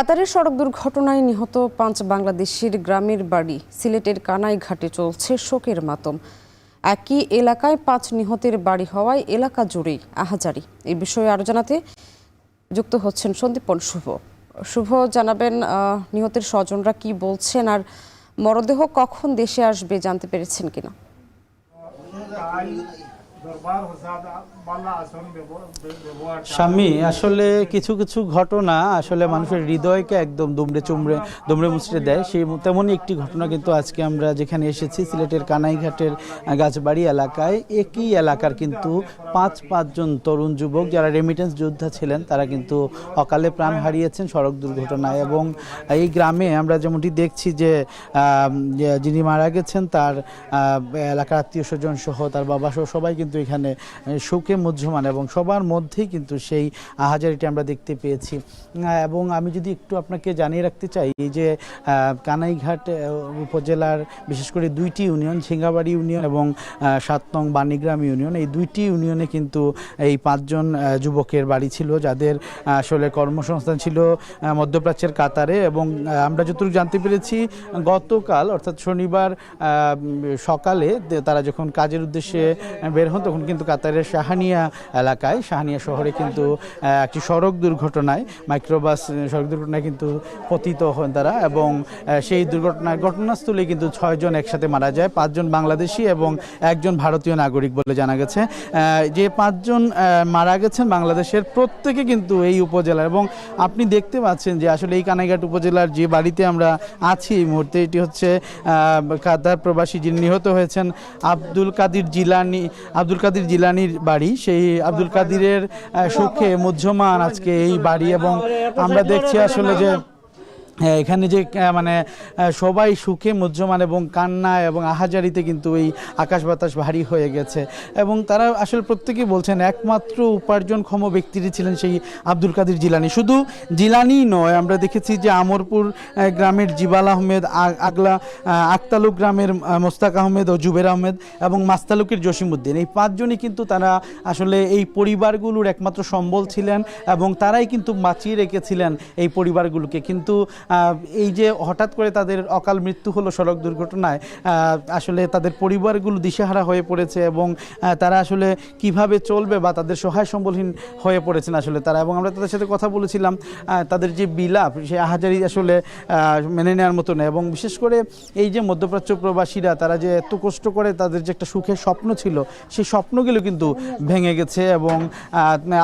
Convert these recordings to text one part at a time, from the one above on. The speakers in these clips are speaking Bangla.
কাতারের সড়ক দুর্ঘটনায় নিহত ৫ বাংলাদেশির গ্রামের বাড়ি সিলেটের কানাইঘাটে চলছে শোকের মাতম। একই এলাকায় ৫ নিহতের বাড়ি হওয়ায় এলাকা জুড়েই আহাজারি। এই বিষয়ে আরো জানাতে যুক্ত হচ্ছেন সন্দীপন শুভ। শুভ, জানাবেন নিহতের স্বজনরা কি বলছেন আর মরদেহ কখন দেশে আসবে জানতে পেরেছেন কিনা? স্বামী, আসলে কিছু কিছু ঘটনা আসলে মানুষের হৃদয়কে একদম দুমড়ে মুচড়ে দেয়। সেই তেমনই একটি ঘটনা কিন্তু আজকে আমরা যেখানে এসেছি সিলেটের কানাইঘাটের গাছবাড়ি এলাকায়, একই এলাকার কিন্তু পাঁচজন তরুণ যুবক যারা রেমিটেন্স যোদ্ধা ছিলেন তারা কিন্তু অকালে প্রাণ হারিয়েছেন সড়ক দুর্ঘটনায়। এবং এই গ্রামে আমরা যেমনটি দেখছি যে যিনি মারা গেছেন তার এলাকার আত্মীয় স্বজন সহ তার বাবা সহ সবাই কিন্তু এখানে শোকে মুহ্যমান এবং সবার মধ্যেই কিন্তু সেই আহাজারিটি আমরা দেখতে পেয়েছি। এবং আমি যদি একটু আপনাকে জানিয়ে রাখতে চাই যে কানাইঘাট উপজেলার বিশেষ করে দুইটি ইউনিয়ন, ঝিঙ্গাবাড়ি ইউনিয়ন এবং ৭ নং বাণীগ্রাম ইউনিয়ন, এই দুইটি ইউনিয়নে কিন্তু এই ৫ জন যুবকের বাড়ি ছিল যাদের আসলে কর্মসংস্থান ছিল মধ্যপ্রাচ্যের কাতারে। এবং আমরা যতটুকু জানতে পেরেছি গতকাল অর্থাৎ শনিবার সকালে তারা যখন কাজের উদ্দেশ্যে বের হন তখন কিন্তু কাতারের শাহানিয়া এলাকায়, শাহানিয়া শহরে কিন্তু একটি সড়ক দুর্ঘটনায় মাইক্রোবাস সড়ক দুর্ঘটনায় কিন্তু পতিত হন তারা। এবং সেই ঘটনাস্থলে কিন্তু ৬ জন একসাথে মারা যায়, ৫ জন বাংলাদেশি এবং ১ জন ভারতীয় নাগরিক বলে জানা গেছে। যে ৫ জন মারা গেছেন বাংলাদেশের প্রত্যেকে কিন্তু এই উপজেলার। এবং আপনি দেখতে পাচ্ছেন যে আসলে এই কানাইঘাট উপজেলার যে বাড়িতে আমরা আছি এই মুহূর্তে, এটি হচ্ছে কাতার প্রবাসী যিনি নিহত হয়েছেন আব্দুল কাদির জিলানির বাড়ি। সেই আব্দুল কাদিরের শোকে মুহ্যমান আজকে এই বাড়ি। এবং আমরা দেখছি আসলে যে এখানে যে মানে সবাই সুখে মুহ্যমান এবং কান্না এবং আহাজারিতে কিন্তু এই আকাশ বাতাস ভারী হয়ে গেছে। এবং তারা আসলে প্রত্যেকেই বলছেন একমাত্র উপার্জনক্ষম ব্যক্তিটি ছিলেন সেই আব্দুল কাদির জিলানি। শুধু জিলানি নয়, আমরা দেখেছি যে আমরপুর গ্রামের জিবাল আহমেদ, আকতালুক গ্রামের মোস্তাক আহমেদ ও জুবের আহমেদ এবং মাস্তালুকের জসিমউদ্দিন, এই ৫ জনই কিন্তু তারা আসলে এই পরিবারগুলোর একমাত্র সম্বল ছিলেন এবং তারাই কিন্তু বাঁচিয়ে রেখেছিলেন এই পরিবারগুলোকে। কিন্তু এই যে হঠাৎ করে তাদের অকাল মৃত্যু হলো সড়ক দুর্ঘটনায়, আসলে তাদের পরিবারগুলো দিশেহারা হয়ে পড়েছে এবং তারা আসলে কিভাবে চলবে বা তাদের সহায় সম্বলহীন হয়ে পড়েছেন আসলে তারা। এবং আমরা তাদের সাথে কথা বলেছিলাম, তাদের যে বিলাপ সেই আহাজারি আসলে মেনে নেওয়ার মতো নয়। এবং বিশেষ করে এই যে মধ্যপ্রাচ্য প্রবাসীরা তারা যে এত কষ্ট করে তাদের যে একটা সুখের স্বপ্ন ছিল সেই স্বপ্নগুলো কিন্তু ভেঙে গেছে। এবং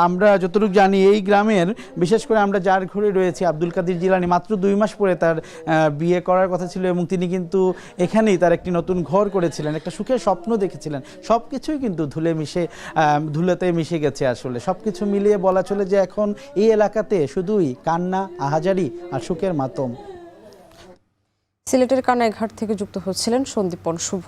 আমরা যতটুকু জানি এই গ্রামের বিশেষ করে আমরা যার ঘরে রয়েছি আব্দুল কাদির জিলানি মাত্র 2 মাস পরে তার বিয়ে করার কথা ছিল এবং তিনি কিন্তু এখানেই তার একটি নতুন ঘর করেছিলেন, একটা সুখের স্বপ্ন দেখেছিলেন। সব কিছুই কিন্তু ধুলোতে মিশে গেছে। আসলে সব কিছু মিলিয়ে বলা চলে যে এখন এই এলাকাতে শুধুই কান্না, আহাজারি আর সুখের মাতম। সিলেটের কানাইঘাট থেকে যুক্ত হচ্ছিলেন সন্দীপন শুভ।